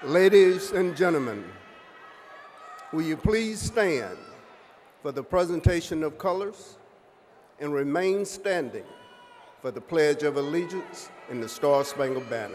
Ladies and gentlemen, will you please stand for the presentation of colors and remain standing for the Pledge of Allegiance and the Star-Spangled Banner.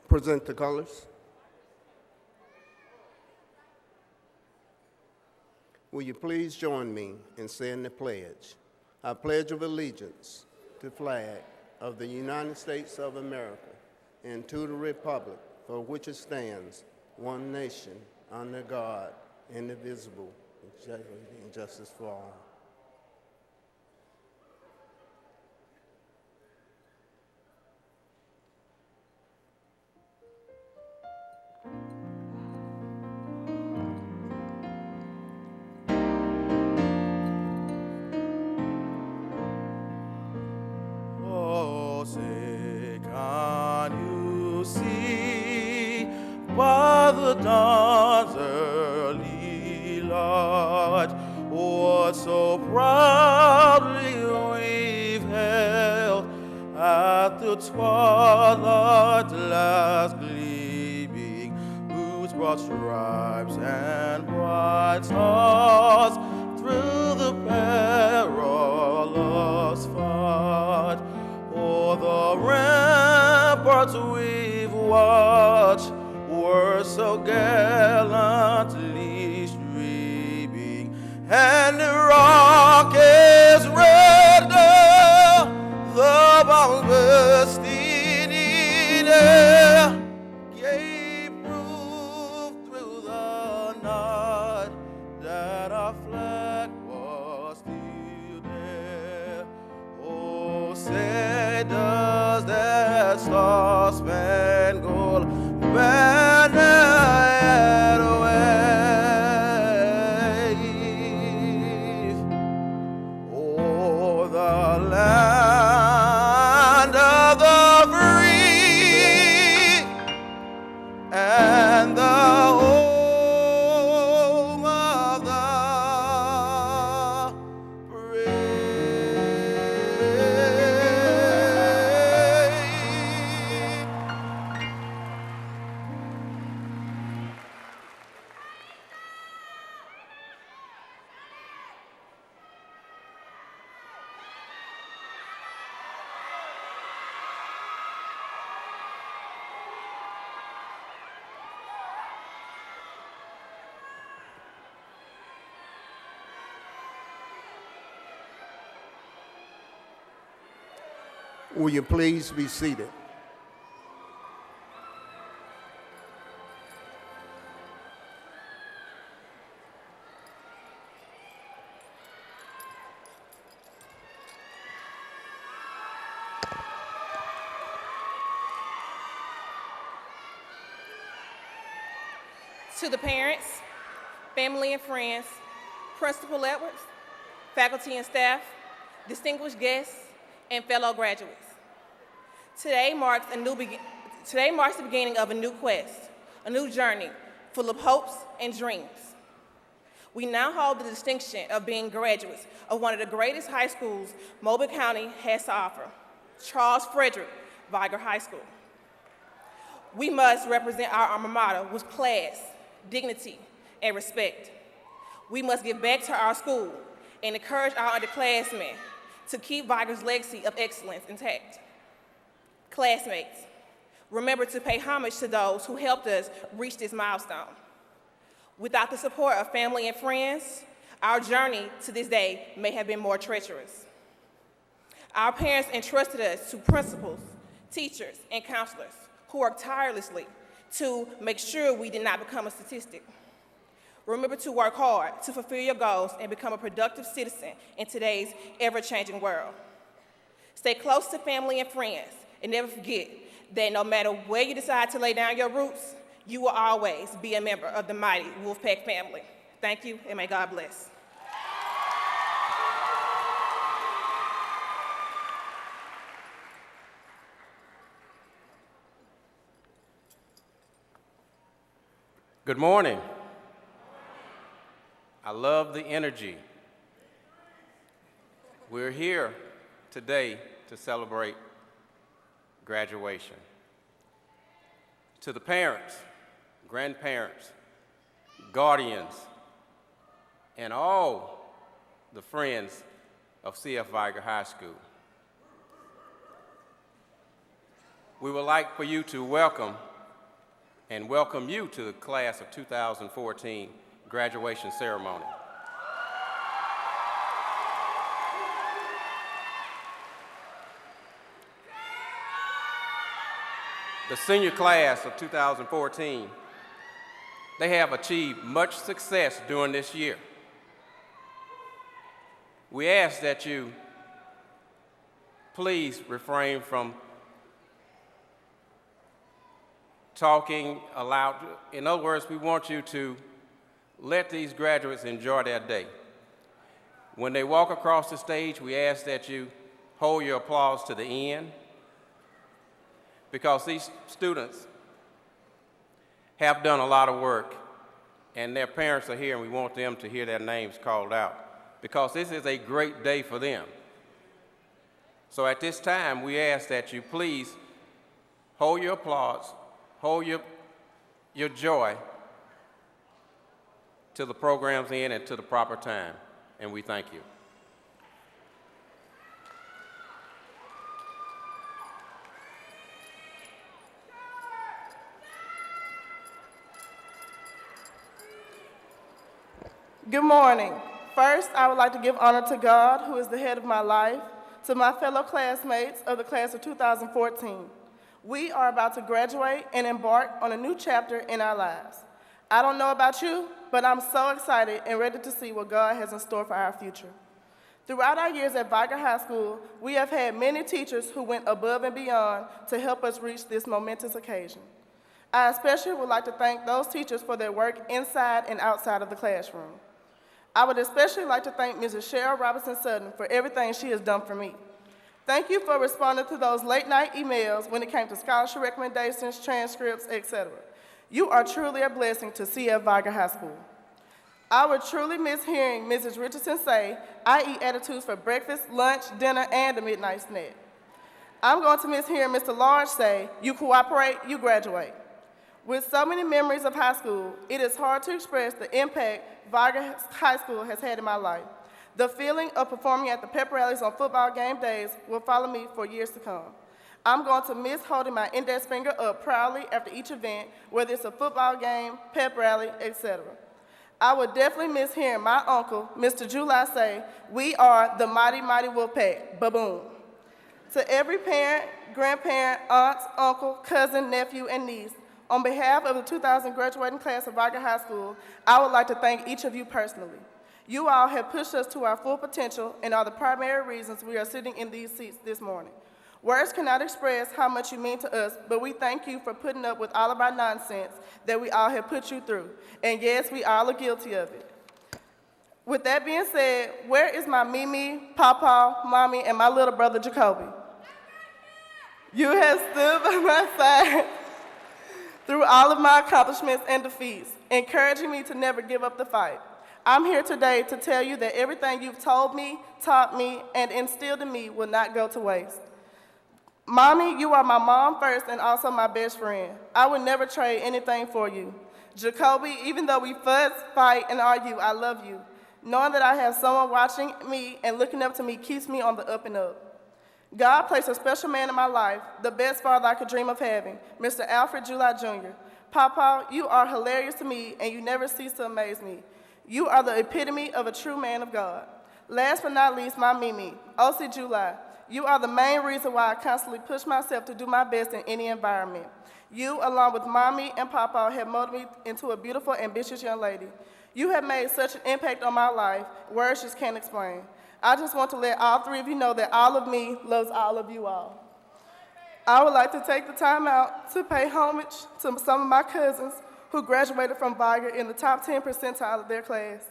Present the colors. Will you please join me in saying the pledge? I pledge of allegiance to the flag of the United States of America and to the republic for which it stands, one nation, under God, indivisible, and justice for all. By the dawn's early light, what so proudly we've held at the twilight last gleaming, whose broad stripes and bright stars through the perilous fight, o'er the ramparts we've watched were so gallantly streaming, and the rock is red now, the bombs bursting in air, gave proof through the night that our flag was still there. Oh, say does that star-spangled banner yet wave o'er the land of the free and the home of the Will you please be seated? To the parents, family and friends, Principal Edwards, faculty and staff, distinguished guests, and fellow graduates. Today marks the beginning of a new quest, a new journey full of hopes and dreams. We now hold the distinction of being graduates of one of the greatest high schools Mobile County has to offer, Charles Frederick Vigor High School. We must represent our alma mater with class, dignity, and respect. We must give back to our school and encourage our underclassmen to keep Vigor's legacy of excellence intact. Classmates, remember to pay homage to those who helped us reach this milestone. Without the support of family and friends, our journey to this day may have been more treacherous. Our parents entrusted us to principals, teachers, and counselors who worked tirelessly to make sure we did not become a statistic. Remember to work hard to fulfill your goals and become a productive citizen in today's ever-changing world. Stay close to family and friends, and never forget that no matter where you decide to lay down your roots, You will always be a member of the mighty Wolfpack family. Thank you, and may God bless. Good morning. I love the energy. We're here today to celebrate graduation. To the parents, grandparents, guardians, and all the friends of CF Vigor High School, we would like for you to welcome you to the class of 2014 graduation ceremony. The senior class of 2014, they have achieved much success during this year. We ask that you please refrain from talking aloud. In other words, we want you to let these graduates enjoy their day. When they walk across the stage, we ask that you hold your applause to the end, because these students have done a lot of work, and their parents are here, and we want them to hear their names called out, because this is a great day for them. So at this time, we ask that you please hold your applause, hold your joy till the program's end and to the proper time, and we thank you. Good morning. First, I would like to give honor to God, who is the head of my life, to my fellow classmates of the class of 2014. We are about to graduate and embark on a new chapter in our lives. I don't know about you, but I'm so excited and ready to see what God has in store for our future. Throughout our years at Vigor High School, we have had many teachers who went above and beyond to help us reach this momentous occasion. I especially would like to thank those teachers for their work inside and outside of the classroom. I would especially like to thank Mrs. Cheryl Robinson-Sutton for everything she has done for me. Thank you for responding to those late-night emails when it came to scholarship recommendations, transcripts, etc. You are truly a blessing to CF Vigor High School. I would truly miss hearing Mrs. Richardson say, "I eat attitudes for breakfast, lunch, dinner, and the midnight snack." I'm going to miss hearing Mr. Large say, "You cooperate, you graduate." With so many memories of high school, it is hard to express the impact Vigor High School has had in my life. The feeling of performing at the pep rallies on football game days will follow me for years to come. I'm going to miss holding my index finger up proudly after each event, whether it's a football game, pep rally, etc. I would definitely miss hearing my uncle, Mr. July, say, "We are the mighty, mighty Wolfpack, ba-boom." To every parent, grandparent, aunt, uncle, cousin, nephew, and niece, on behalf of the 2000 graduating class of Vigor High School, I would like to thank each of you personally. You all have pushed us to our full potential and are the primary reasons we are sitting in these seats this morning. Words cannot express how much you mean to us, but we thank you for putting up with all of our nonsense that we all have put you through. And yes, we all are guilty of it. With that being said, where is my Mimi, Papa, Mommy, and my little brother Jacoby? You have stood by my side through all of my accomplishments and defeats, encouraging me to never give up the fight. I'm here today to tell you that everything you've told me, taught me, and instilled in me will not go to waste. Mommy, you are my mom first and also my best friend. I would never trade anything for you. Jacoby, even though we fuss, fight, and argue, I love you. Knowing that I have someone watching me and looking up to me keeps me on the up and up. God placed a special man in my life, the best father I could dream of having, Mr. Alfred July Jr. Papa, you are hilarious to me, and you never cease to amaze me. You are the epitome of a true man of God. Last but not least, my Mimi, O.C. July. You are the main reason why I constantly push myself to do my best in any environment. You, along with Mommy and Papa, have molded me into a beautiful, ambitious young lady. You have made such an impact on my life, words just can't explain. I just want to let all three of you know that all of me loves all of you all. I would like to take the time out to pay homage to some of my cousins who graduated from Vigor in the top 10 percentile of their class.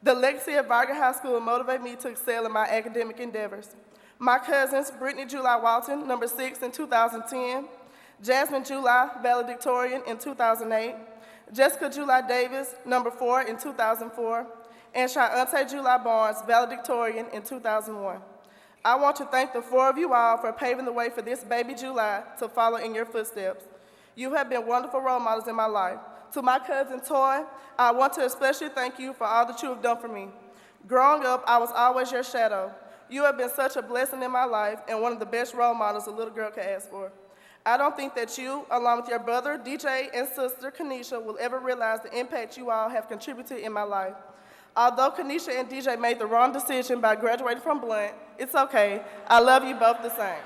The legacy of Vigor High School motivated me to excel in my academic endeavors. My cousins, Brittany July Walton, number 6 in 2010, Jasmine July, Valedictorian in 2008, Jessica July Davis, number 4 in 2004, and Shante July Barnes, Valedictorian in 2001. I want to thank the 4 of you all for paving the way for this baby July to follow in your footsteps. You have been wonderful role models in my life. To my cousin Toy, I want to especially thank you for all that you have done for me. Growing up, I was always your shadow. You have been such a blessing in my life and one of the best role models a little girl could ask for. I don't think that you, along with your brother, DJ, and sister, Kanisha, will ever realize the impact you all have contributed in my life. Although Kanisha and DJ made the wrong decision by graduating from Blunt, it's okay. I love you both the same.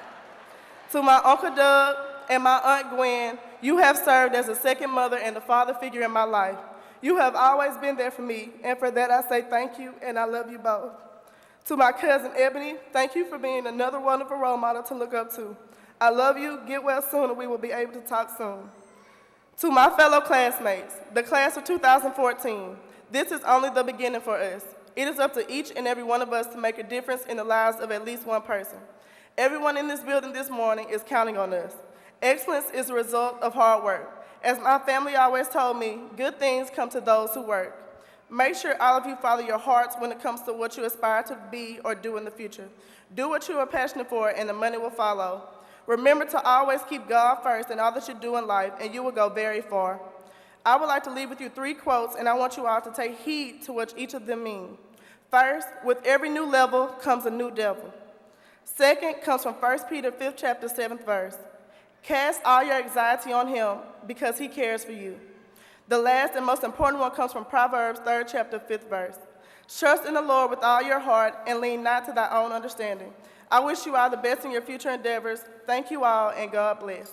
To my Uncle Doug and my Aunt Gwen, you have served as a second mother and a father figure in my life. You have always been there for me, and for that I say thank you, and I love you both. To my cousin Ebony, thank you for being another wonderful role model to look up to. I love you, get well soon, and we will be able to talk soon. To my fellow classmates, the class of 2014, this is only the beginning for us. It is up to each and every one of us to make a difference in the lives of at least one person. Everyone in this building this morning is counting on us. Excellence is a result of hard work. As my family always told me, good things come to those who work. Make sure all of you follow your hearts when it comes to what you aspire to be or do in the future. Do what you are passionate for and the money will follow. Remember to always keep God first in all that you do in life and you will go very far. I would like to leave with you 3 quotes and I want you all to take heed to what each of them mean. First, with every new level comes a new devil. Second comes from 1 Peter 5th chapter 7th verse. Cast all your anxiety on him because he cares for you. The last and most important one comes from Proverbs 3rd chapter 5th verse. Trust in the Lord with all your heart and lean not to thy own understanding. I wish you all the best in your future endeavors. Thank you all and God bless.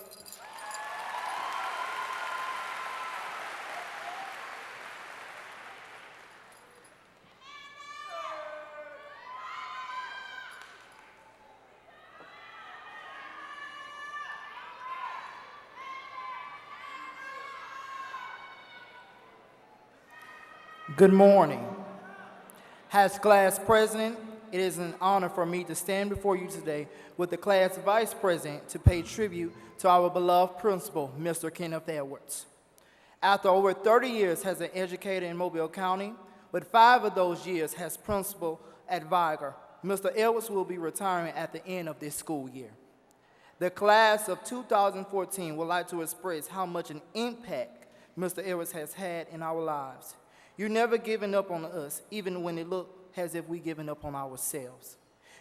Good morning. As class president, it is an honor for me to stand before you today with the class vice president to pay tribute to our beloved principal, Mr. Kenneth Edwards. After over 30 years as an educator in Mobile County, with 5 of those years as principal at Vigor, Mr. Edwards will be retiring at the end of this school year. The class of 2014 would like to express how much an impact Mr. Edwards has had in our lives. You've never given up on us, even when it looked as if we've given up on ourselves.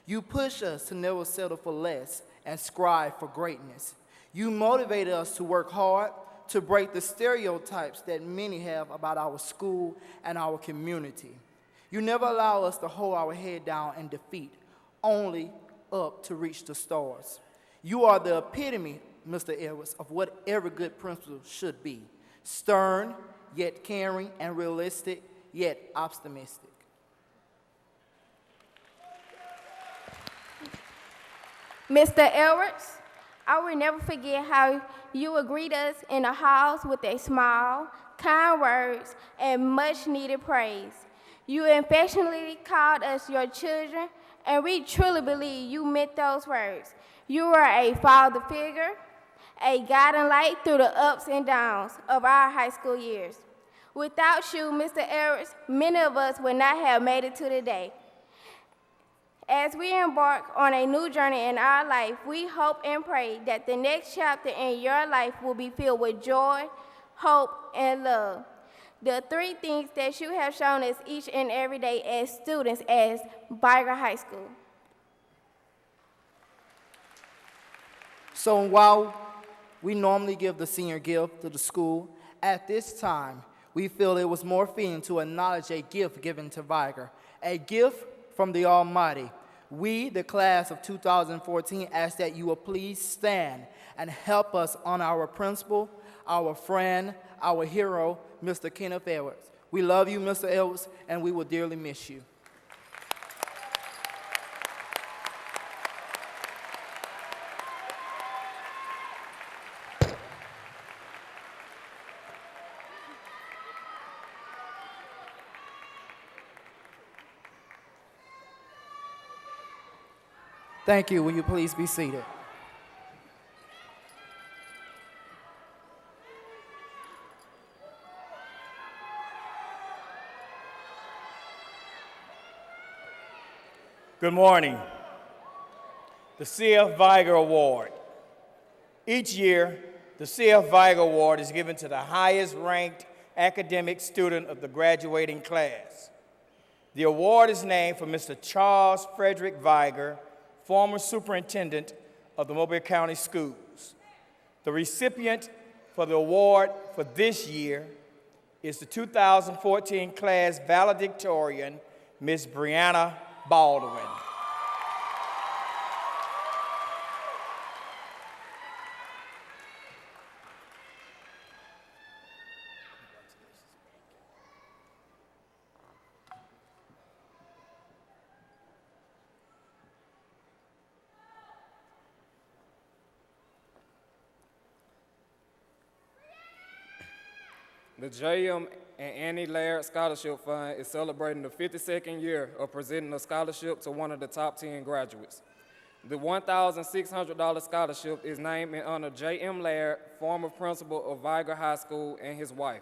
You push us to never settle for less and strive for greatness. You motivated us to work hard, to break the stereotypes that many have about our school and our community. You never allow us to hold our head down in defeat, only up to reach the stars. You are the epitome, Mr. Edwards, of what every good principal should be. Stern, yet caring, and realistic, yet optimistic. Mr. Edwards, I will never forget how you would greet us in the halls with a smile, kind words, and much-needed praise. You affectionately called us your children, and we truly believe you meant those words. You were a father figure, a guiding light through the ups and downs of our high school years. Without you, Mr. Edwards, many of us would not have made it to today. As we embark on a new journey in our life, we hope and pray that the next chapter in your life will be filled with joy, hope, and love. The 3 things that you have shown us each and every day as students at Vigor High School. So while we normally give the senior gift to the school, at this time, we feel it was more fitting to acknowledge a gift given to Vigor, a gift from the Almighty. We, the class of 2014, ask that you will please stand and help us honor our principal, our friend, our hero, Mr. Kenneth Edwards. We love you, Mr. Edwards, and we will dearly miss you. Thank you. Will you please be seated? Good morning. The C.F. Vigor Award. Each year, the C.F. Vigor Award is given to the highest ranked academic student of the graduating class. The award is named for Mr. Charles Frederick Vigor, former superintendent of the Mobile County Schools. The recipient for the award for this year is the 2014 class valedictorian, Ms. Brianna Baldwin. The J.M. and Annie Laird Scholarship Fund is celebrating the 52nd year of presenting a scholarship to one of the top 10 graduates. The $1,600 scholarship is named in honor of J.M. Laird, former principal of Vigor High School, and his wife.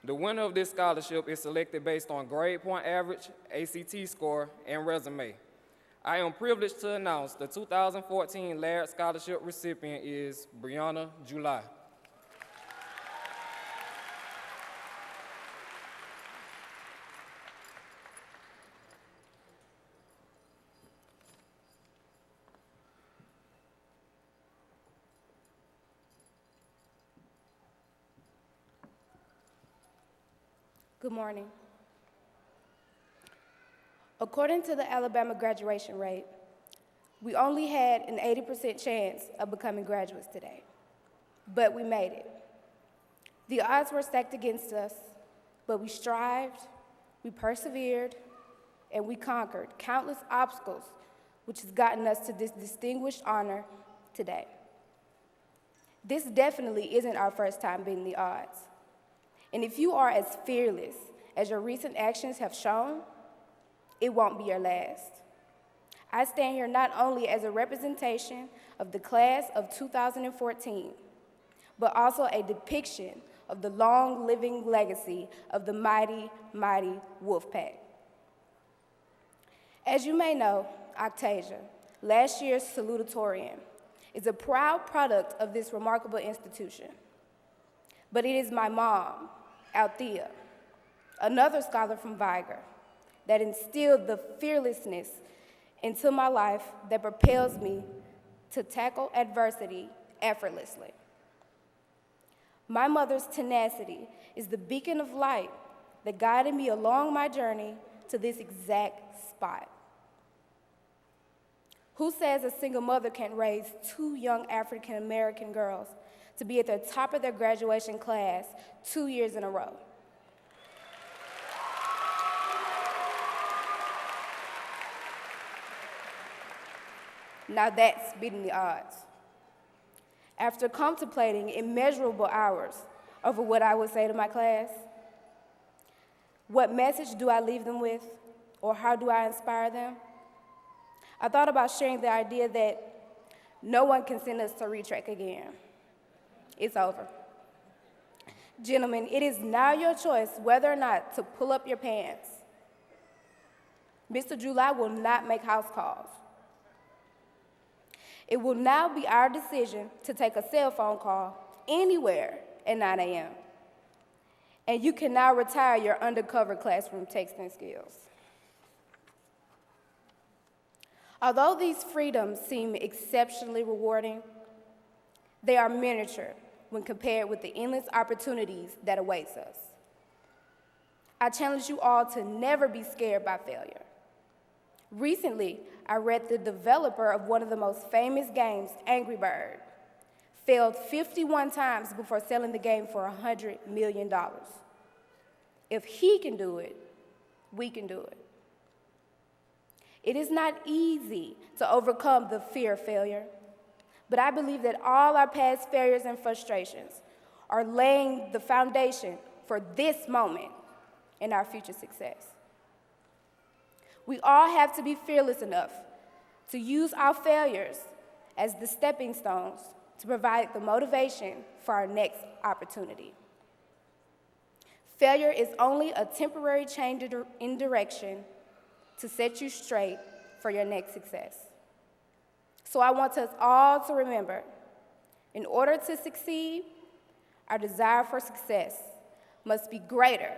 The winner of this scholarship is selected based on grade point average, ACT score, and resume. I am privileged to announce the 2014 Laird Scholarship recipient is Brianna July. Good morning. According to the Alabama graduation rate, we only had an 80% chance of becoming graduates today, but we made it. The odds were stacked against us, but we strived, we persevered, and we conquered countless obstacles, which has gotten us to this distinguished honor today. This definitely isn't our first time beating the odds. And if you are as fearless as your recent actions have shown, it won't be your last. I stand here not only as a representation of the class of 2014, but also a depiction of the long-living legacy of the mighty, mighty Wolfpack. As you may know, Octasia, last year's salutatorian, is a proud product of this remarkable institution. But it is my mom, Althea, another scholar from Vigor, that instilled the fearlessness into my life that propels me to tackle adversity effortlessly. My mother's tenacity is the beacon of light that guided me along my journey to this exact spot. Who says a single mother can't raise two young African-American girls to be at the top of their graduation class 2 years in a row? Now that's beating the odds. After contemplating immeasurable hours over what I would say to my class, what message do I leave them with, or how do I inspire them? I thought about sharing the idea that no one can send us to retrack again. It's over. Gentlemen, it is now your choice whether or not to pull up your pants. Mr. July will not make house calls. It will now be our decision to take a cell phone call anywhere at 9 a.m. And you can now retire your undercover classroom texting skills. Although these freedoms seem exceptionally rewarding, they are miniature when compared with the endless opportunities that awaits us. I challenge you all to never be scared by failure. Recently, I read the developer of one of the most famous games, Angry Bird, failed 51 times before selling the game for $100 million. If he can do it, we can do it. It is not easy to overcome the fear of failure, but I believe that all our past failures and frustrations are laying the foundation for this moment and our future success. We all have to be fearless enough to use our failures as the stepping stones to provide the motivation for our next opportunity. Failure is only a temporary change in direction to set you straight for your next success. So I want us all to remember, in order to succeed, our desire for success must be greater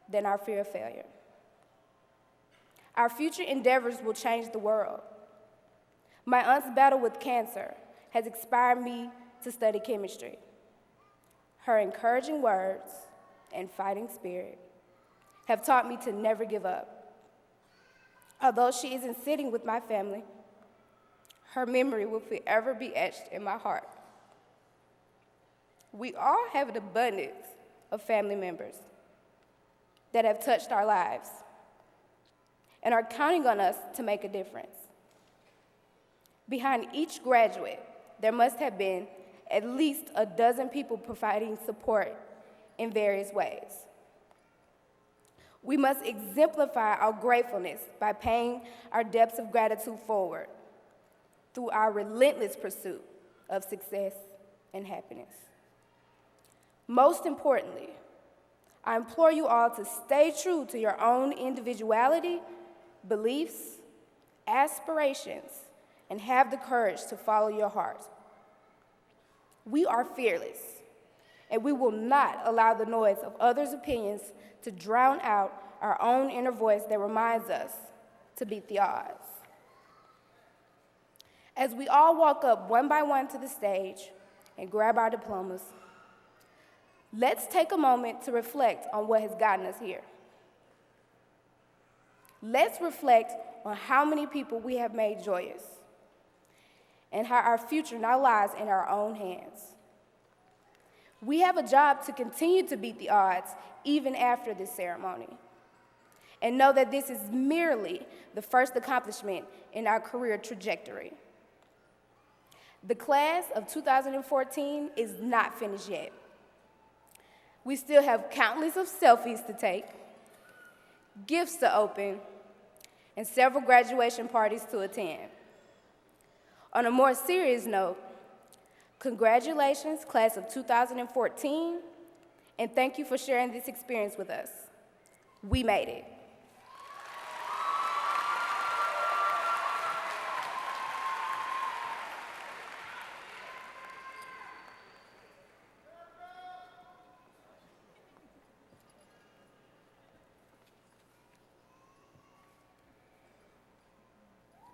than our fear of failure. Our future endeavors will change the world. My aunt's battle with cancer has inspired me to study chemistry. Her encouraging words and fighting spirit have taught me to never give up. Although she isn't sitting with my family, her memory will forever be etched in my heart. We all have an abundance of family members that have touched our lives and are counting on us to make a difference. Behind each graduate, there must have been at least a dozen people providing support in various ways. We must exemplify our gratefulness by paying our debts of gratitude forward through our relentless pursuit of success and happiness. Most importantly, I implore you all to stay true to your own individuality, beliefs, aspirations, and have the courage to follow your heart. We are fearless, and we will not allow the noise of others' opinions to drown out our own inner voice that reminds us to beat the odds. As we all walk up one by one to the stage and grab our diplomas, let's take a moment to reflect on what has gotten us here. Let's reflect on how many people we have made joyous and how our future now lies in our own hands. We have a job to continue to beat the odds even after this ceremony, and know that this is merely the first accomplishment in our career trajectory. The class of 2014 is not finished yet. We still have countless of selfies to take, gifts to open, and several graduation parties to attend. On a more serious note, congratulations, class of 2014, and thank you for sharing this experience with us. We made it.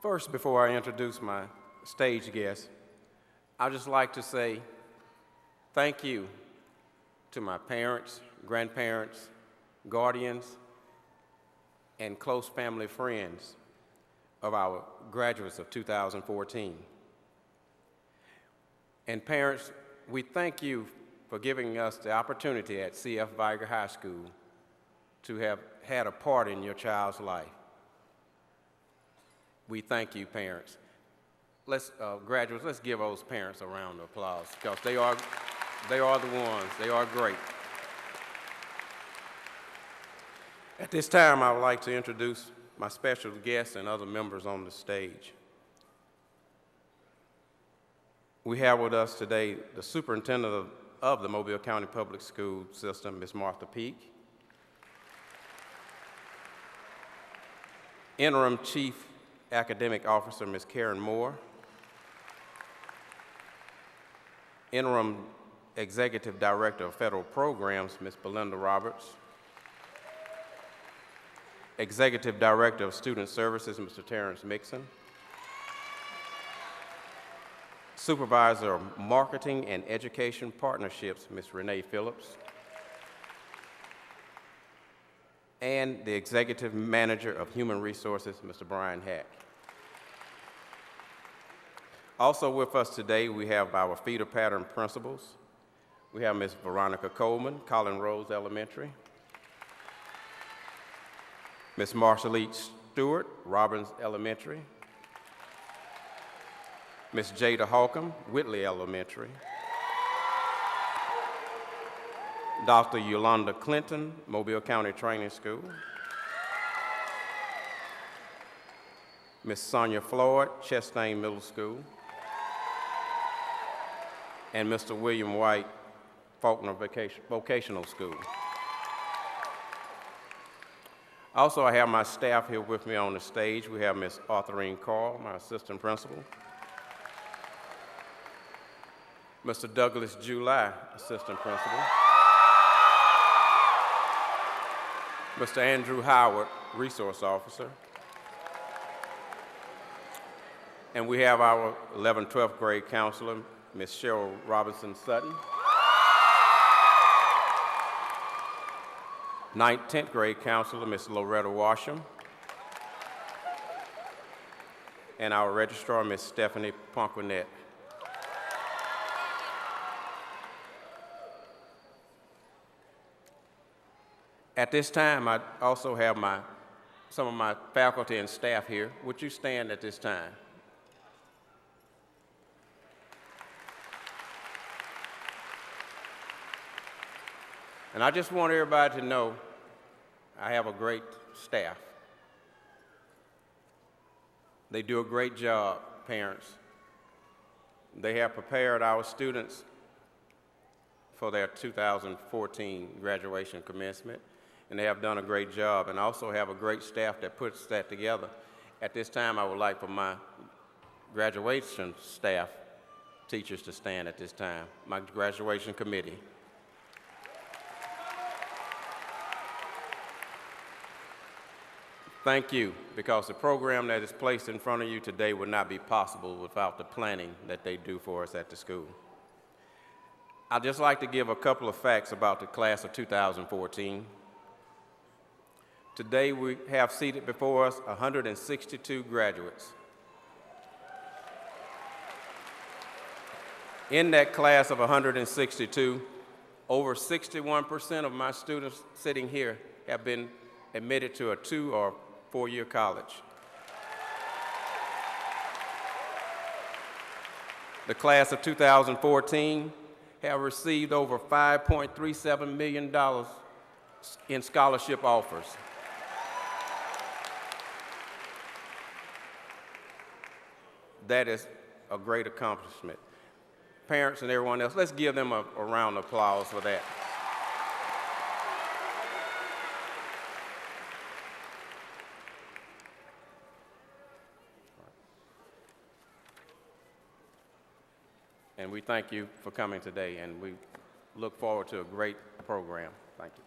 First, before I introduce my stage guest, I'd just like to say thank you to my parents, grandparents, guardians, and close family friends of our graduates of 2014. And parents, we thank you for giving us the opportunity at CF Vigor High School to have had a part in your child's life. We thank you, parents. Graduates, let's give those parents a round of applause because they are the ones. They are great. At this time, I would like to introduce my special guests and other members on the stage. We have with us today the Superintendent of the Mobile County Public School System, Ms. Martha Peak, Interim Chief Academic Officer, Ms. Karen Moore, Interim Executive Director of Federal Programs, Ms. Belinda Roberts, Executive Director of Student Services, Mr. Terrence Mixon, Supervisor of Marketing and Education Partnerships, Ms. Renee Phillips, and the Executive Manager of Human Resources, Mr. Brian Hack. Also with us today, we have our feeder pattern principals. We have Ms. Veronica Coleman, Collin Rose Elementary, Ms. Marshall Stewart, Robbins Elementary, Ms. Jada Holcomb, Whitley Elementary, Dr. Yolanda Clinton, Mobile County Training School, Miss Sonia Floyd, Chastain Middle School, and Mr. William White, Faulkner Vocational School. Also, I have my staff here with me on the stage. We have Miss Arthurine Carl, my assistant principal. Mr. Douglas July, assistant principal. Mr. Andrew Howard, resource officer. And we have our 11th, 12th grade counselor, Miss Cheryl Robinson Sutton. 9th, 10th grade counselor, Miss Loretta Washam. And our registrar, Miss Stephanie Ponquinette. At this time, I also have some of my faculty and staff here. Would you stand at this time? And I just want everybody to know I have a great staff. They do a great job, parents. They have prepared our students for their 2014 graduation commencement, and they have done a great job, and also have a great staff that puts that together. At this time, I would like for my graduation staff teachers to stand at this time, my graduation committee. Thank you, because the program that is placed in front of you today would not be possible without the planning that they do for us at the school. I'd just like to give a couple of facts about the class of 2014. Today we have seated before us 162 graduates. In that class of 162, over 61% of my students sitting here have been admitted to a 2- or 4-year college. The class of 2014 have received over $5.37 million in scholarship offers. That is a great accomplishment. Parents and everyone else, let's give them a round of applause for that. And we thank you for coming today, and we look forward to a great program. Thank you.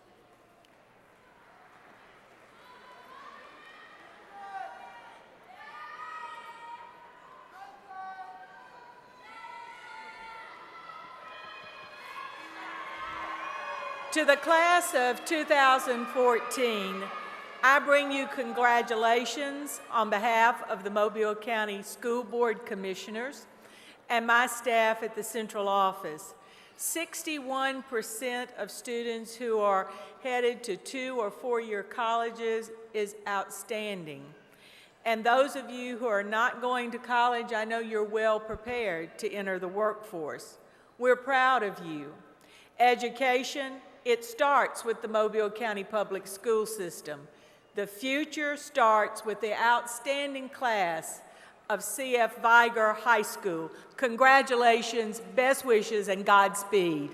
To the class of 2014, I bring you congratulations on behalf of the Mobile County School Board Commissioners and my staff at the central office. 61% of students who are headed to 2- or 4-year colleges is outstanding. And those of you who are not going to college, I know you're well prepared to enter the workforce. We're proud of you. Education, it starts with the Mobile County Public School System. The future starts with the outstanding class of C.F. Vigor High School. Congratulations, best wishes, and Godspeed.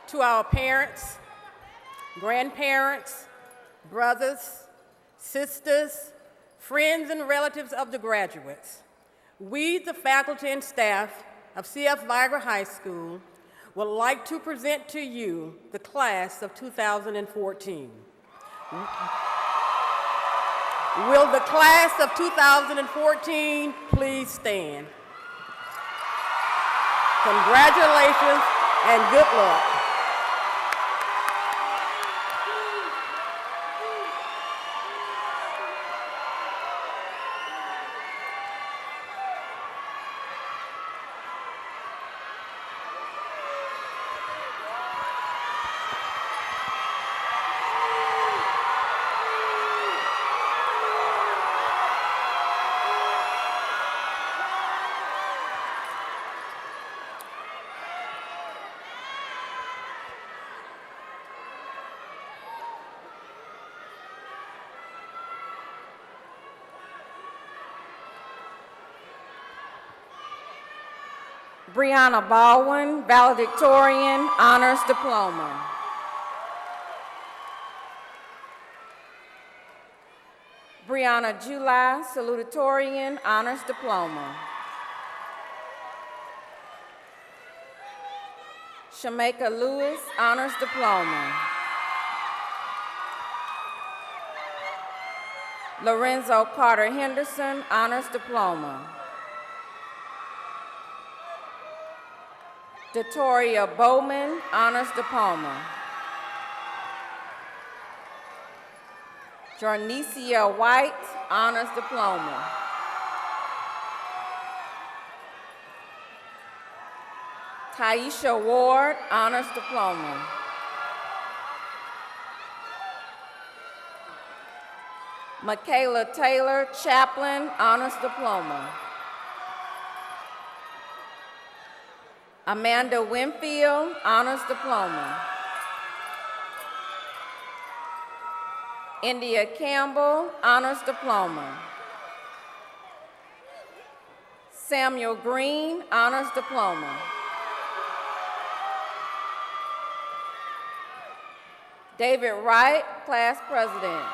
To our parents, grandparents, brothers, sisters, friends, and relatives of the graduates, we, the faculty and staff of CF Vigor High School, would like to present to you the class of 2014. Will the class of 2014 please stand? Congratulations and good luck. Brianna Baldwin, Valedictorian, Honors Diploma. Brianna July, Salutatorian, Honors Diploma. Shameka Lewis, Honors Diploma. Lorenzo Carter Henderson, Honors Diploma. Datoria Bowman, Honors Diploma. Jarnicia White, Honors Diploma. Taisha Ward, Honors Diploma. Michaela Taylor, Chaplain, Honors Diploma. Amanda Winfield, Honors Diploma. India Campbell, Honors Diploma. Samuel Green, Honors Diploma. David Wright, Class President.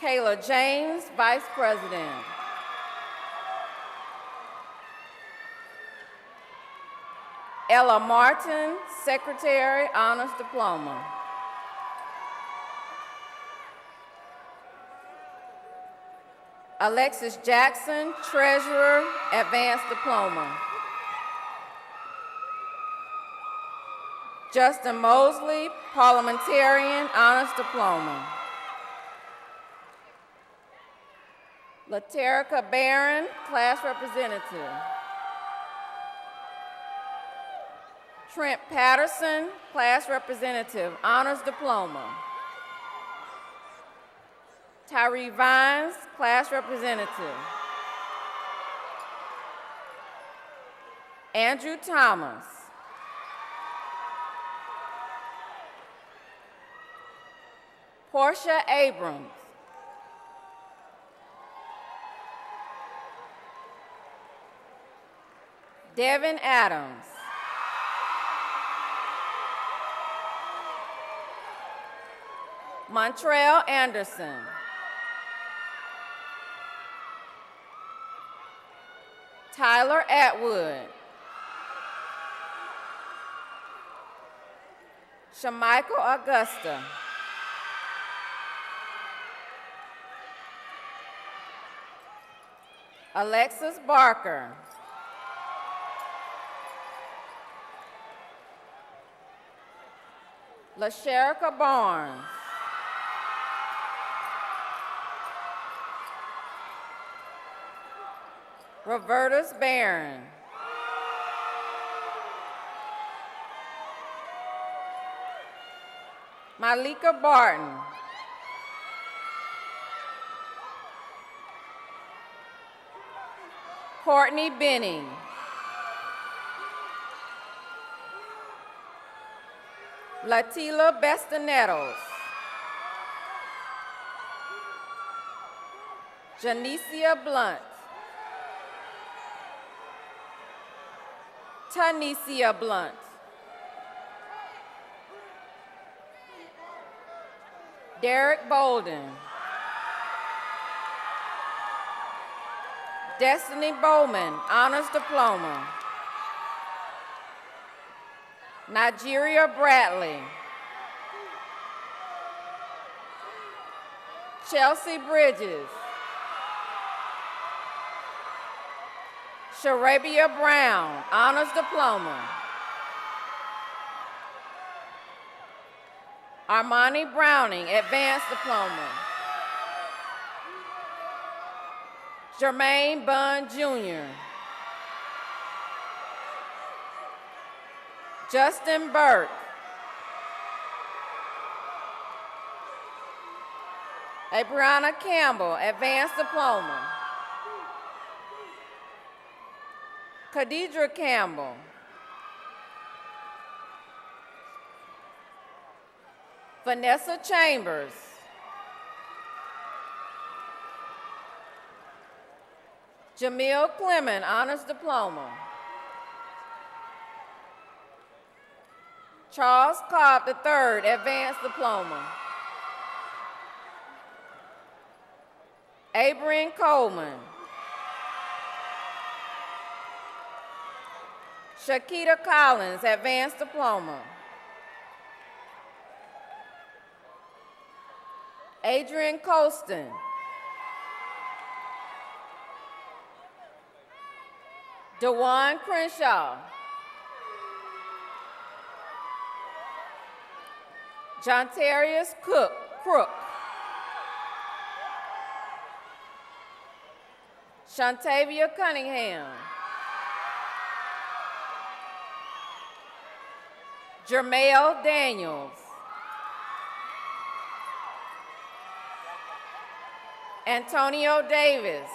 Kayla James, Vice President. Ella Martin, Secretary, Honors Diploma. Alexis Jackson, Treasurer, Advanced Diploma. Justin Mosley, Parliamentarian, Honors Diploma. Laterica Barron, Class Representative. Trent Patterson, Class Representative, Honors Diploma. Tyree Vines, Class Representative. Andrew Thomas. Portia Abrams. Devin Adams. Montrell Anderson. Tyler Atwood. Shamichael Augusta. Alexis Barker. LaSherica Barnes. Robertus Barron. Malika Barton. Courtney Benning. Latila Bestanetos. Janicia Blunt. Tanisha Blunt. Derek Bolden. Destiny Bowman, Honors Diploma. Nigeria Bradley. Chelsea Bridges. Sharabia Brown, Honors Diploma. Armani Browning, Advanced Diploma. Jermaine Bunn, Jr. Justin Burke. Brianna Campbell, Advanced Diploma. Khadidra Campbell. Vanessa Chambers. Jamil Clement, Honors Diploma. Charles Cobb III, Advanced Diploma. Abrin Coleman. Shakita Collins, Advanced Diploma. Adrian Colston. DeJuan Crenshaw. Jontarius Crook. Shantavia Cunningham. Jermail Daniels. Antonio Davis.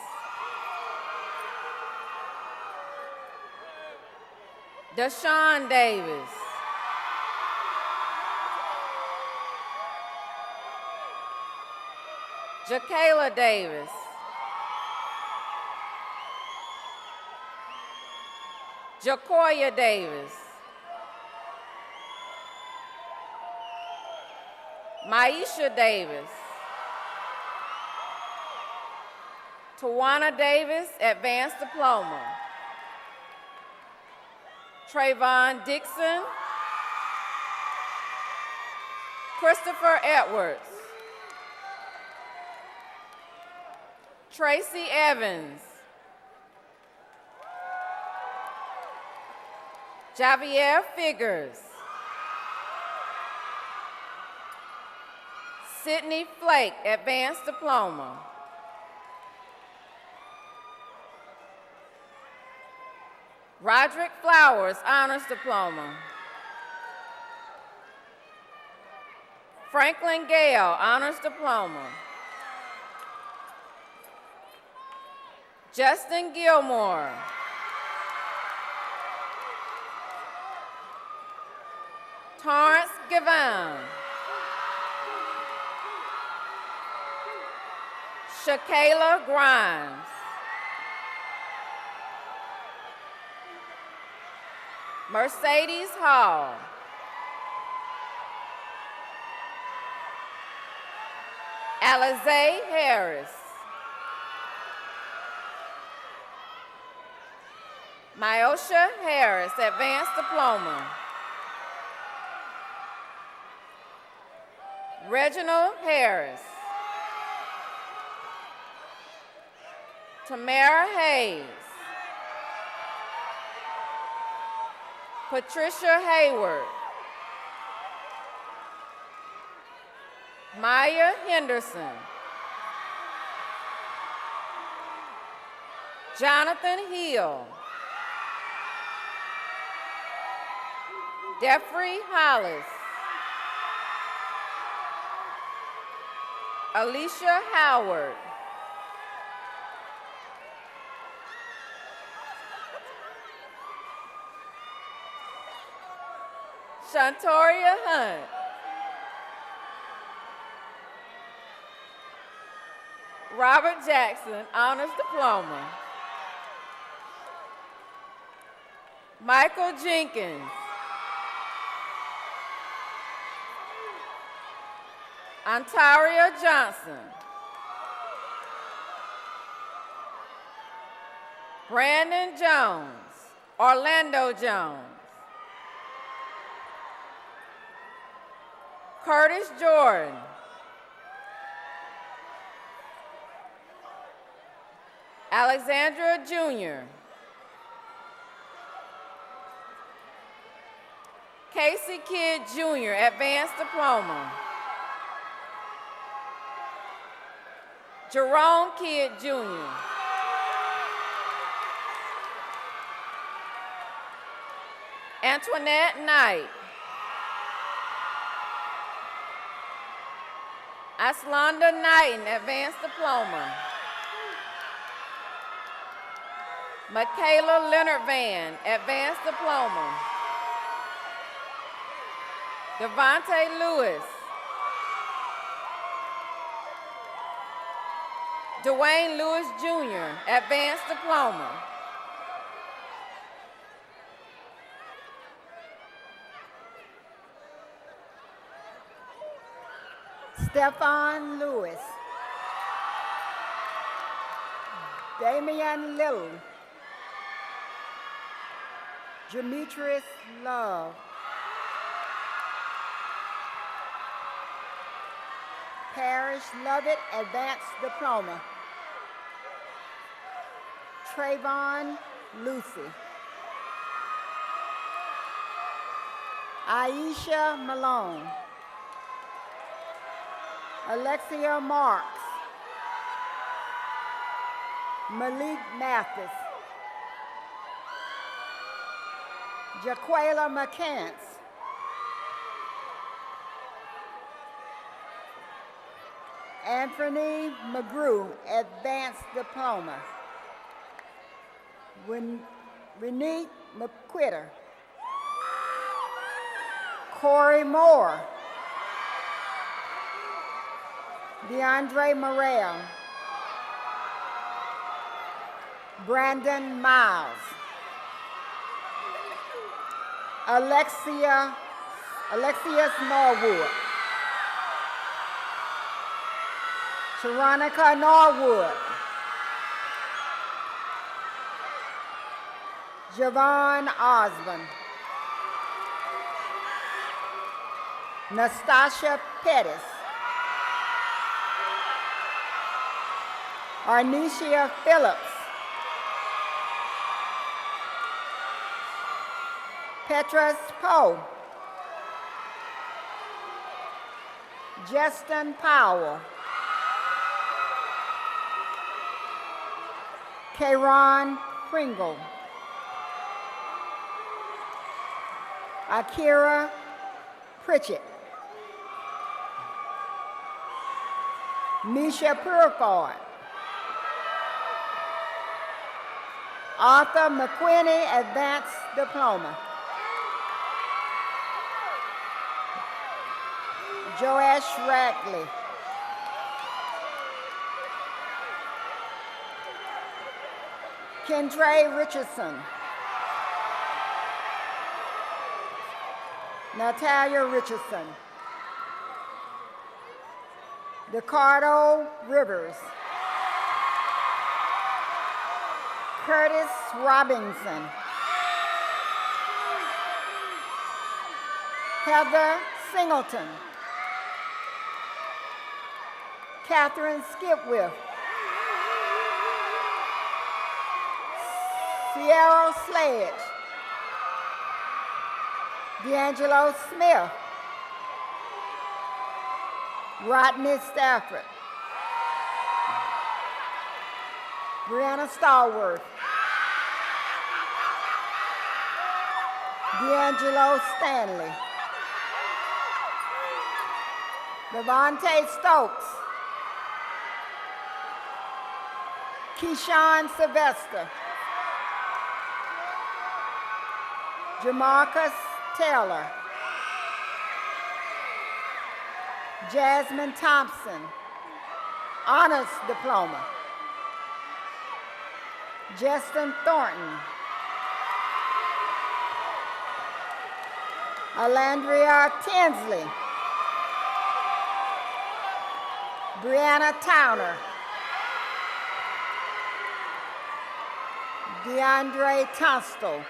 Deshaun Davis. Jakayla Davis. Jacoya Davis. Maisha Davis. Tawana Davis, Advanced Diploma. Trayvon Dixon. Christopher Edwards. Tracy Evans. Javier Figures. Sydney Flake, Advanced Diploma. Roderick Flowers, Honors Diploma. Franklin Gale, Honors Diploma. Justin Gilmore. Torrance Gavin. Shakayla Grimes. Mercedes Hall. Alizé Harris. Myosha Harris, Advanced Diploma. Reginald Harris. Tamara Hayes. Patricia Hayward. Maya Henderson. Jonathan Hill. Jeffrey Hollis. Alicia Howard. Shantoria Hunt. Robert Jackson, Honors Diploma. Michael Jenkins. Ontario Johnson. Brandon Jones. Orlando Jones. Curtis Jordan. Alexandra Jr. Casey Kidd Jr., Advanced Diploma. Jerome Kidd Jr. Antoinette Knight. Aslanda Knighton, Advanced Diploma. Michaela Leonard Van, Advanced Diploma. Devontae Lewis. Dwayne Lewis Jr., Advanced Diploma. Stefan Lewis. Damian Little. Demetrius Love. Parrish Lovett, Advanced Diploma. Trayvon Lucy. Aisha Malone. Alexia Marks. Malik Mathis. Jaquela McCants. Anthony McGrew, Advanced Diploma. Renee McQuitter. Corey Moore. DeAndre Morel. Brandon Miles. Alexius Norwood. Sharonica Norwood. Javon Osborne. Nastasia Pettis. Arnesia Phillips. Petrus Poe. Justin Powell. Kayron Pringle. Akira Pritchett. Misha Puriford. Arthur McQuinney, Advanced Diploma. Joash Rackley. Kentre Richardson. Natalia Richardson. Ricardo Rivers. Curtis Robinson. Heather Singleton. Catherine Skipwith. Sierra Sledge. D'Angelo Smith. Rodney Stafford. Brianna Stallworth. D'Angelo Stanley. Devontae Stokes. Keyshawn Sylvester. Jamarcus Taylor. Jasmine Thompson, Honors Diploma. Justin Thornton. Alandria Tinsley. Brianna Towner. DeAndre Tunstall.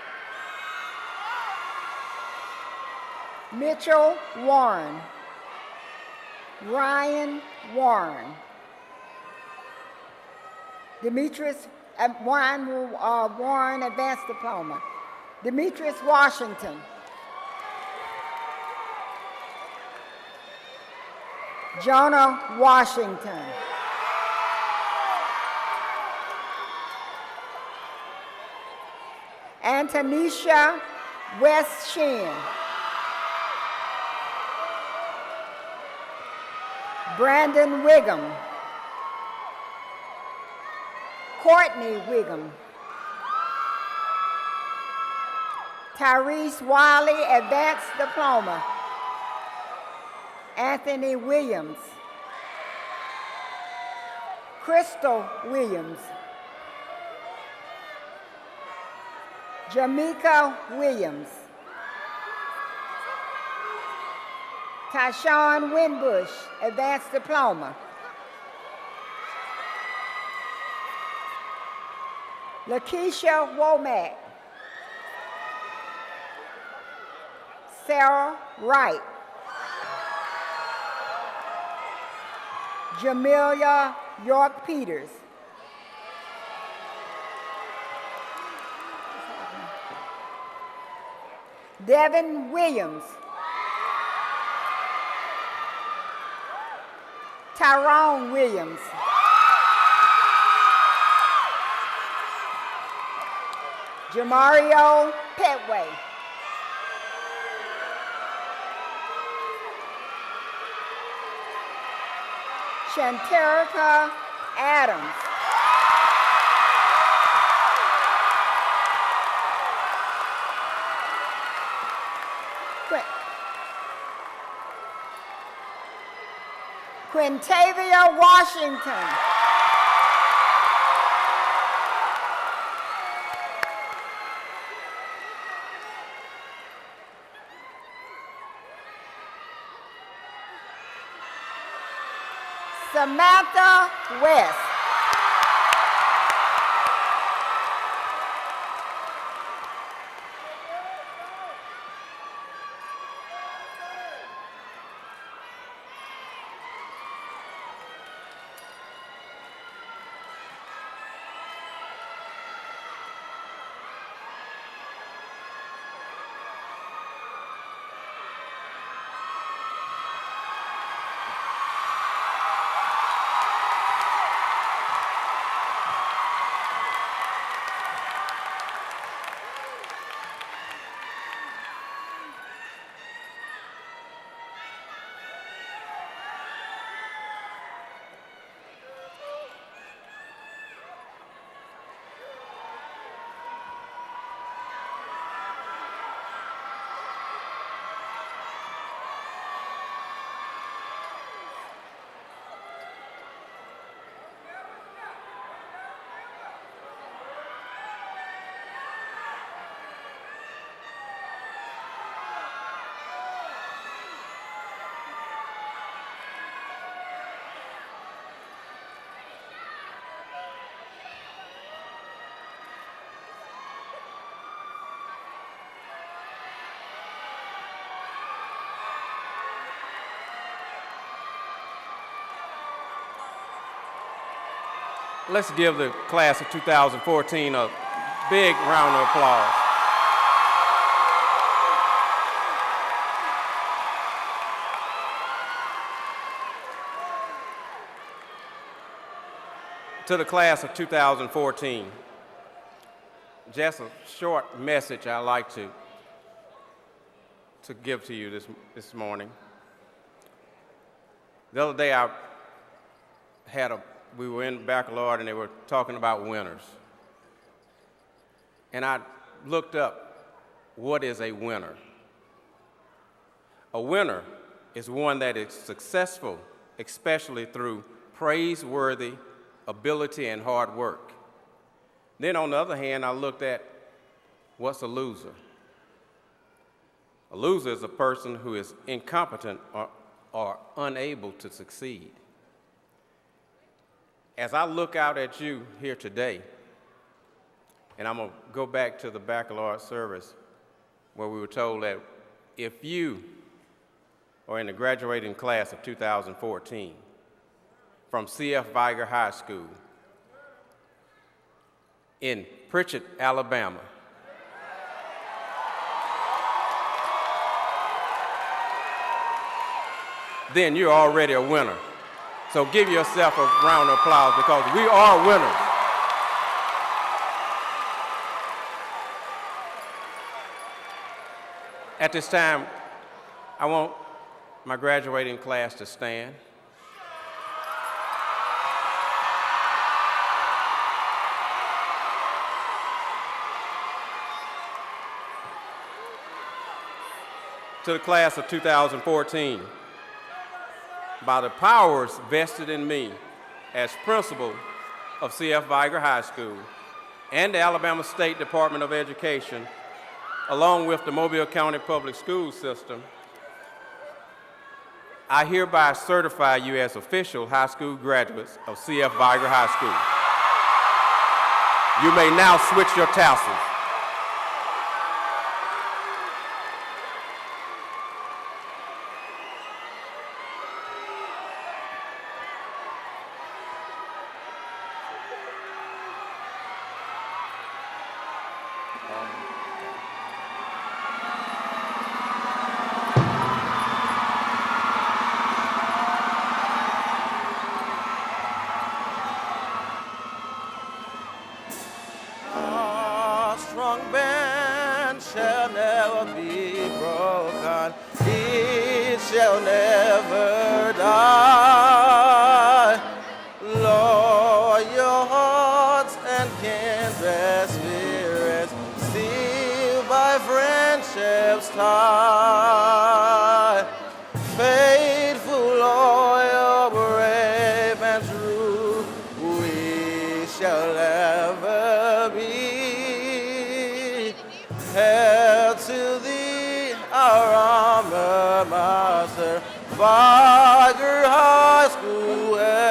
Mitchell Warren. Ryan Warren. Demetrius Warren, Advanced Diploma. Demetrius Washington. Jonah Washington. Antonisha West Shin. Brandon Wiggum. Courtney Wiggum. Tyrese Wiley, Advanced Diploma. Anthony Williams. Crystal Williams. Jamaica Williams. Tyshawn Winbush, Advanced Diploma. Lakeisha Womack. Sarah Wright. Jamelia York Peters. Devin Williams. Tyrone Williams. Jamario Petway. Shanterica Adams. Quintavia Washington. Samantha West. Let's give the class of 2014 a big round of applause. To the class of 2014, just a short message I'd like to give to you this morning. The other day we were in baccalaureate and they were talking about winners. And I looked up, what is a winner? A winner is one that is successful, especially through praiseworthy ability and hard work. Then on the other hand, I looked at what's a loser. A loser is a person who is incompetent or unable to succeed. As I look out at you here today, and I'm going to go back to the baccalaureate service where we were told that if you are in the graduating class of 2014 from C.F. Vigor High School in Pritchett, Alabama, then you're already a winner. So give yourself a round of applause because we are winners. At this time, I want my graduating class to stand. To the class of 2014, by the powers vested in me as principal of C.F. Vigor High School and the Alabama State Department of Education, along with the Mobile County Public School System, I hereby certify you as official high school graduates of C.F. Vigor High School. You may now switch your tassels. A strong band shall never be broken, it shall never die. Loyal hearts and kindred spirits, sealed by friendship's tie. Faithful, loyal, brave, and true, we shall ever be. Hail to thee, our alma mater, Vigor High School health.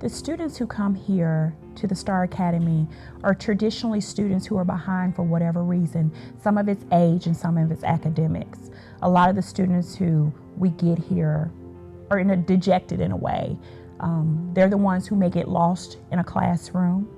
The students who come here to the Star Academy are traditionally students who are behind for whatever reason. Some of it's age and some of it's academics. A lot of the students who we get here are dejected in a way. They're the ones who may get lost in a classroom,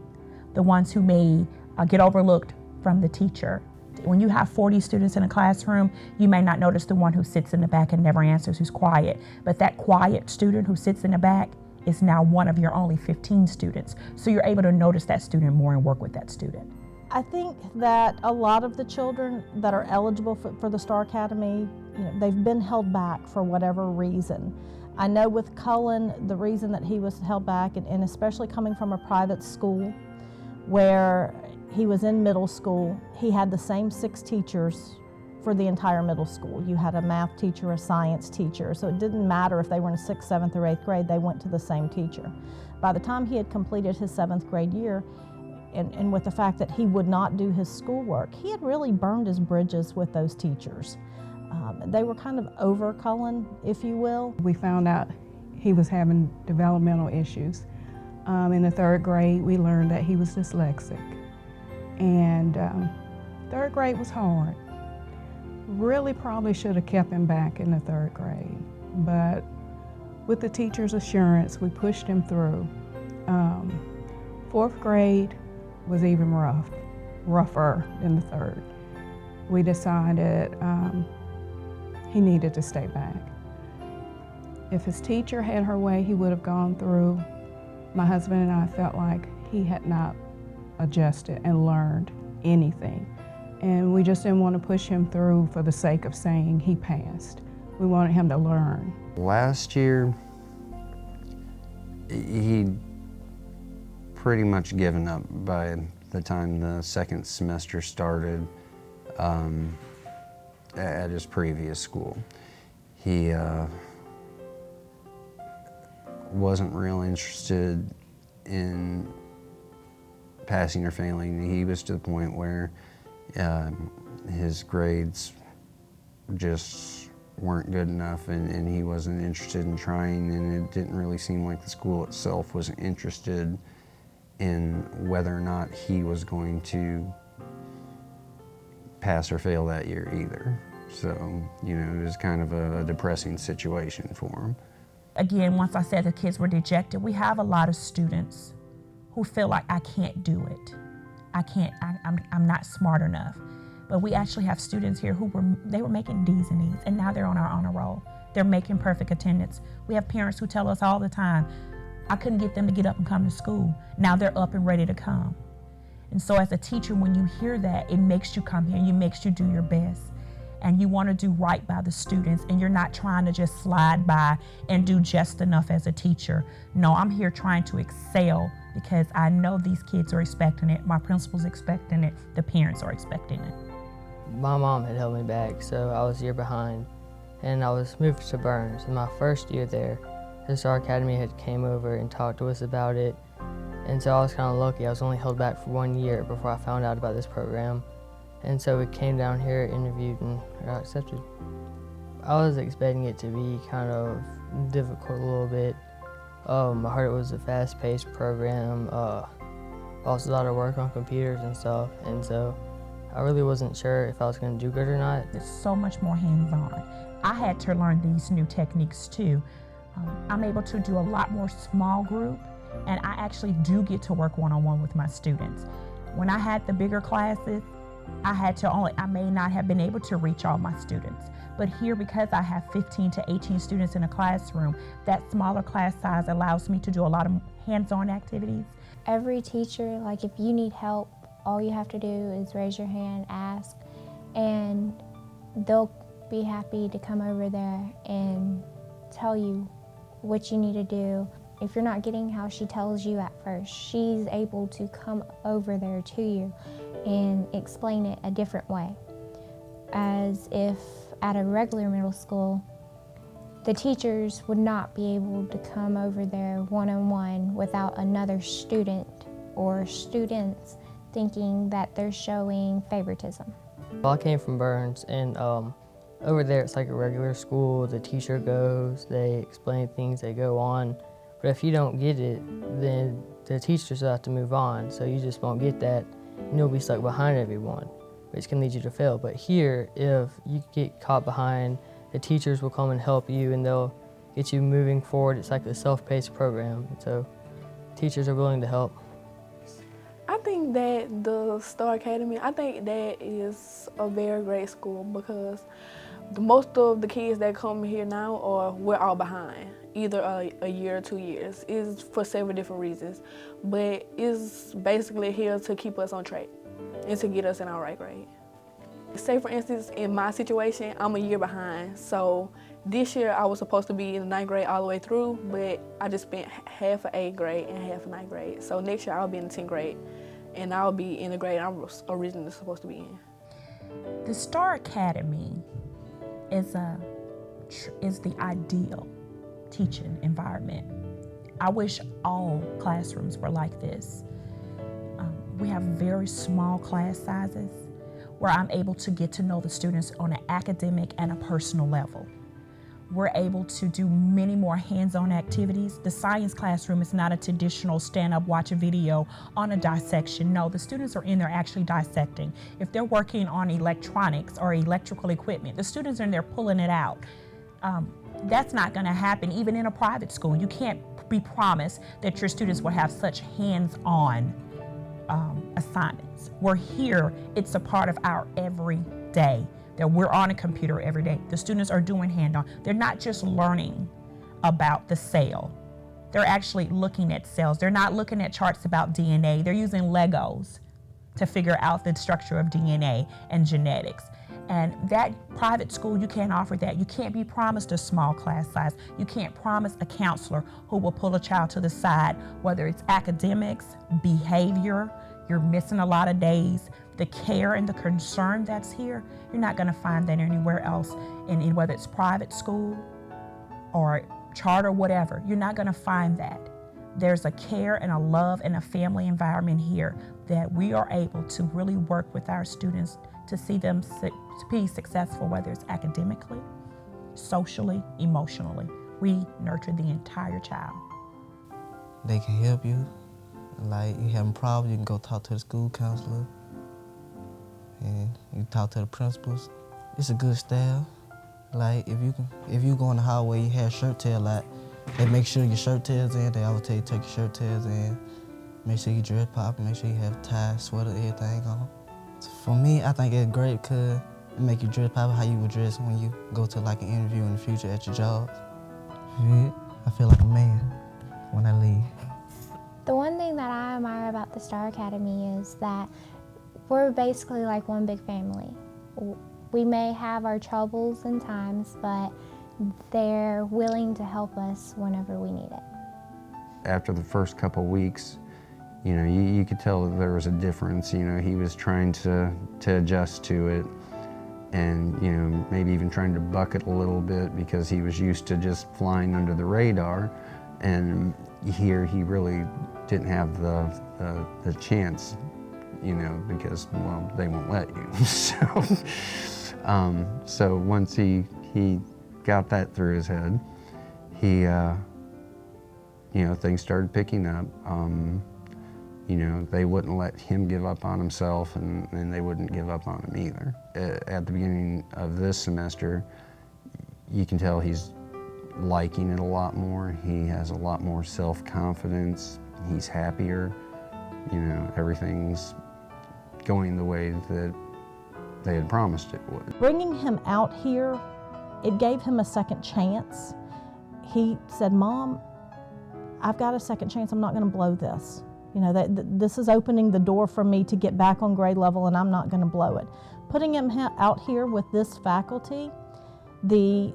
the ones who may get overlooked from the teacher. When you have 40 students in a classroom, you may not notice the one who sits in the back and never answers, who's quiet. But that quiet student who sits in the back is now one of your only 15 students. So you're able to notice that student more and work with that student. I think that a lot of the children that are eligible for the Star Academy, they've been held back for whatever reason. I know with Cullen, the reason that he was held back, and especially coming from a private school where he was in middle school, he had the same 6 teachers for the entire middle school. You had a math teacher, a science teacher, so it didn't matter if they were in 6th, 7th, or 8th grade, they went to the same teacher. By the time he had completed his 7th grade year, and with the fact that he would not do his schoolwork, he had really burned his bridges with those teachers. They were kind of over Cullen, if you will. We found out he was having developmental issues. In the 3rd grade, we learned that he was dyslexic. And 3rd grade was hard. Really probably should have kept him back in the 3rd grade. But with the teacher's assurance, we pushed him through. 4th grade was even rougher than the 3rd. We decided he needed to stay back. If his teacher had her way, he would have gone through. My husband and I felt like he had not adjusted and learned anything. And we just didn't want to push him through for the sake of saying he passed. We wanted him to learn. Last year, he'd pretty much given up by the time the 2nd semester started at his previous school. He wasn't real interested in passing or failing. He was to the point where his grades just weren't good enough, and he wasn't interested in trying, and it didn't really seem like the school itself was interested in whether or not he was going to pass or fail that year either. So, it was kind of a depressing situation for him. Again, once I said the kids were dejected, we have a lot of students who feel like, I can't do it. I'm not smart enough. But we actually have students here who were making D's and E's, and now they're on our honor roll. They're making perfect attendance. We have parents who tell us all the time, I couldn't get them to get up and come to school. Now they're up and ready to come. And so as a teacher, when you hear that, it makes you come here and it makes you do your best. And you want to do right by the students, and you're not trying to just slide by and do just enough as a teacher. No, I'm here trying to excel because I know these kids are expecting it. My principal's expecting it. The parents are expecting it. My mom had held me back, so I was a year behind, and I was moved to Burns. In my first year there, the Star Academy had came over and talked to us about it, and so I was kind of lucky. I was only held back for 1 year before I found out about this program, and so we came down here, interviewed, and I got accepted. I was expecting it to be kind of difficult a little bit. I heard it was a fast-paced program, also a lot of work on computers and stuff, and so I really wasn't sure if I was going to do good or not. It's so much more hands-on. I had to learn these new techniques too. I'm able to do a lot more small group, and I actually do get to work one-on-one with my students. When I had the bigger classes, I may not have been able to reach all my students. But here, because I have 15 to 18 students in a classroom, that smaller class size allows me to do a lot of hands-on activities. Every teacher, like if you need help, all you have to do is raise your hand, ask, and they'll be happy to come over there and tell you what you need to do. If you're not getting how she tells you at first, she's able to come over there to you and explain it a different way. As if at a regular middle school, the teachers would not be able to come over there one-on-one without another student or students thinking that they're showing favoritism. Well, I came from Burns, and over there it's like a regular school. The teacher goes, they explain things, they go on. But if you don't get it, then the teachers will have to move on, so you just won't get that, and you'll be stuck behind everyone, which can lead you to fail. But here, if you get caught behind, the teachers will come and help you, and they'll get you moving forward. It's like a self-paced program, so teachers are willing to help. I think that the Star Academy, I think that is a very great school because most of the kids that come here now we're all behind, either a year or 2 years. It's for several different reasons, but it's basically here to keep us on track and to get us in our right grade. Say for instance, in my situation, I'm a year behind, so this year I was supposed to be in the 9th grade all the way through, but I just spent half of 8th grade and half of 9th grade. So next year I'll be in the 10th grade, and I'll be in the grade I was originally supposed to be in. The Star Academy is the ideal teaching environment. I wish all classrooms were like this. We have very small class sizes where I'm able to get to know the students on an academic and a personal level. We're able to do many more hands-on activities. The science classroom is not a traditional stand up, watch a video on a dissection. No, the students are in there actually dissecting. If they're working on electronics or electrical equipment, the students are in there pulling it out. That's not gonna happen even in a private school. You can't be promised that your students will have such hands-on assignments. We're here, it's a part of our everyday, that we're on a computer every day. The students are doing hand-on. They're not just learning about the cell. They're actually looking at cells. They're not looking at charts about DNA. They're using Legos to figure out the structure of DNA and genetics. And that private school, you can't offer that. You can't be promised a small class size. You can't promise a counselor who will pull a child to the side, whether it's academics, behavior, you're missing a lot of days. The care and the concern that's here, you're not gonna find that anywhere else, in whether it's private school or charter, whatever, you're not gonna find that. There's a care and a love and a family environment here that we are able to really work with our students to see them be successful, whether it's academically, socially, emotionally. We nurture the entire child. They can help you. Like, you having problems, you can go talk to the school counselor, and you talk to the principals. It's a good staff. Like, if you go in the hallway, you have shirt tail lot, they make sure your shirt tails in. They always tell you to take your shirt tails in. Make sure you dress proper, make sure you have tie, sweater, everything on. So for me, I think it's great because it make you dress proper how you would dress when you go to like an interview in the future at your job. Yeah, I feel like a man when I leave. The one thing that I admire about the Star Academy is that we're basically like one big family. We may have our troubles and times, but they're willing to help us whenever we need it. After the first couple weeks, you know, you could tell that there was a difference. You know, he was trying to adjust to it, and, you know, maybe even trying to buck it a little bit because he was used to just flying under the radar. And here he really didn't have the chance, you know, because, well, they won't let you. So once he got that through his head, he, you know, things started picking up. You know, they wouldn't let him give up on himself, and they wouldn't give up on him either. At the beginning of this semester, you can tell he's liking it a lot more. He has a lot more self-confidence. He's happier. You know, everything's going the way that they had promised it would. Bringing him out here, it gave him a second chance. He said, Mom, I've got a second chance. I'm not going to blow this. You know, this is opening the door for me to get back on grade level, and I'm not going to blow it. Putting him out here with this faculty, it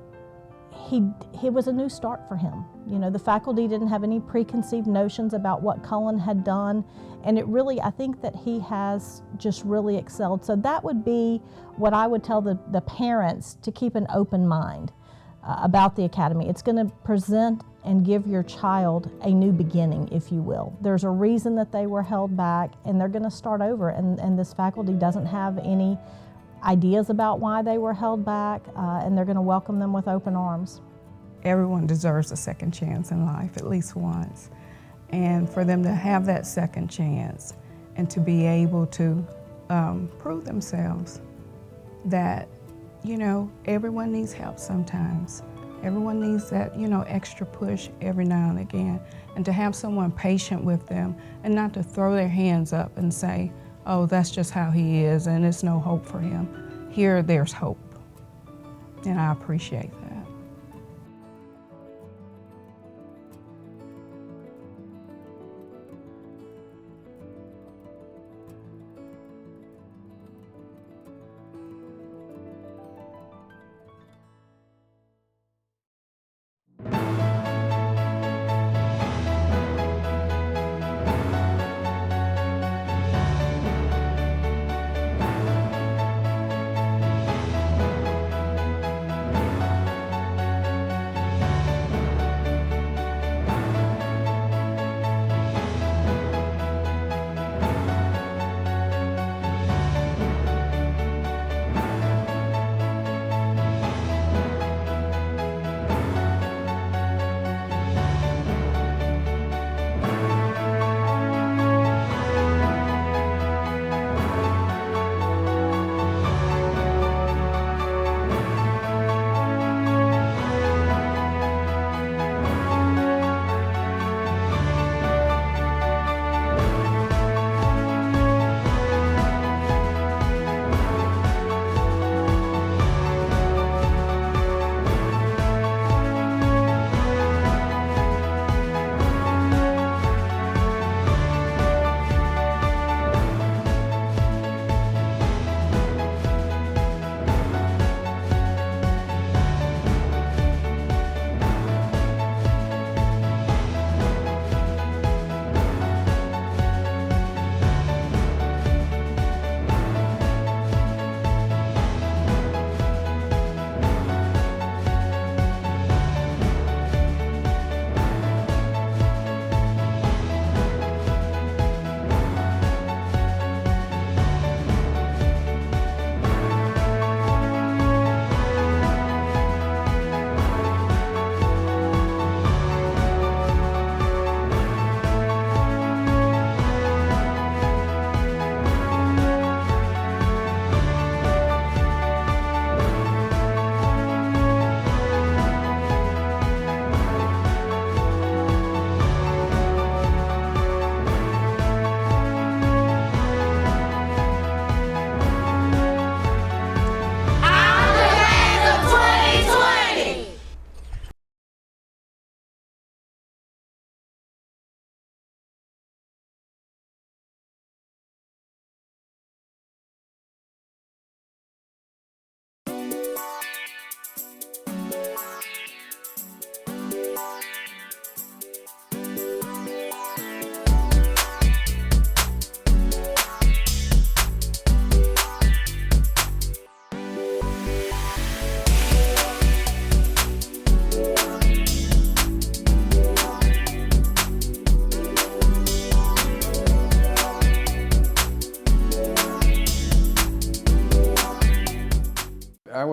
was a new start for him. You know, the faculty didn't have any preconceived notions about what Cullen had done, and it really, I think that he has just really excelled. So that would be what I would tell the parents, to keep an open mind about the academy. It's going to present and give your child a new beginning, if you will. There's a reason that they were held back, and they're going to start over, and this faculty doesn't have any ideas about why they were held back, and they're going to welcome them with open arms. Everyone deserves a second chance in life, at least once. And for them to have that second chance and to be able to prove themselves that, you know, everyone needs help sometimes. Everyone needs that, you know, extra push every now and again. And to have someone patient with them and not to throw their hands up and say, oh, that's just how he is and there's no hope for him. Here, there's hope. And I appreciate that.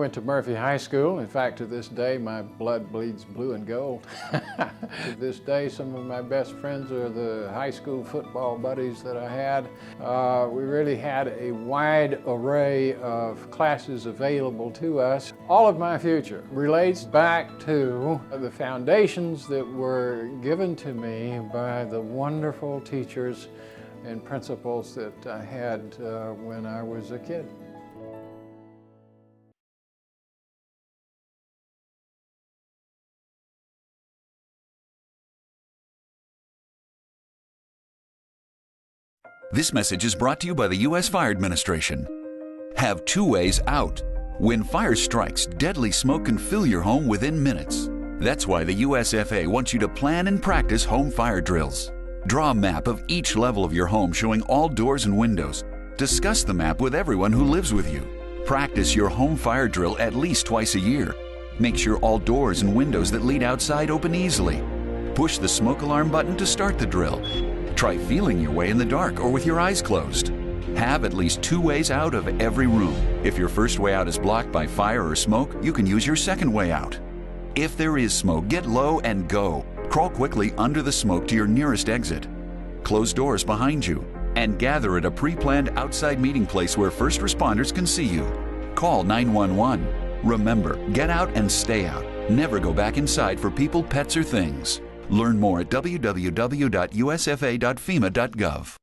went to Murphy High School. In fact, to this day, my blood bleeds blue and gold. To this day, some of my best friends are the high school football buddies that I had. We really had a wide array of classes available to us. All of my future relates back to the foundations that were given to me by the wonderful teachers and principals that I had when I was a kid. This message is brought to you by the U.S. Fire Administration. Have 2 ways out. When fire strikes, deadly smoke can fill your home within minutes. That's why the USFA wants you to plan and practice home fire drills. Draw a map of each level of your home showing all doors and windows. Discuss the map with everyone who lives with you. Practice your home fire drill at least twice a year. Make sure all doors and windows that lead outside open easily. Push the smoke alarm button to start the drill. Try feeling your way in the dark or with your eyes closed. Have at least 2 ways out of every room. If your first way out is blocked by fire or smoke, you can use your second way out. If there is smoke, get low and go. Crawl quickly under the smoke to your nearest exit. Close doors behind you and gather at a pre-planned outside meeting place where first responders can see you. Call 911. Remember, get out and stay out. Never go back inside for people, pets, or things. Learn more at www.usfa.fema.gov.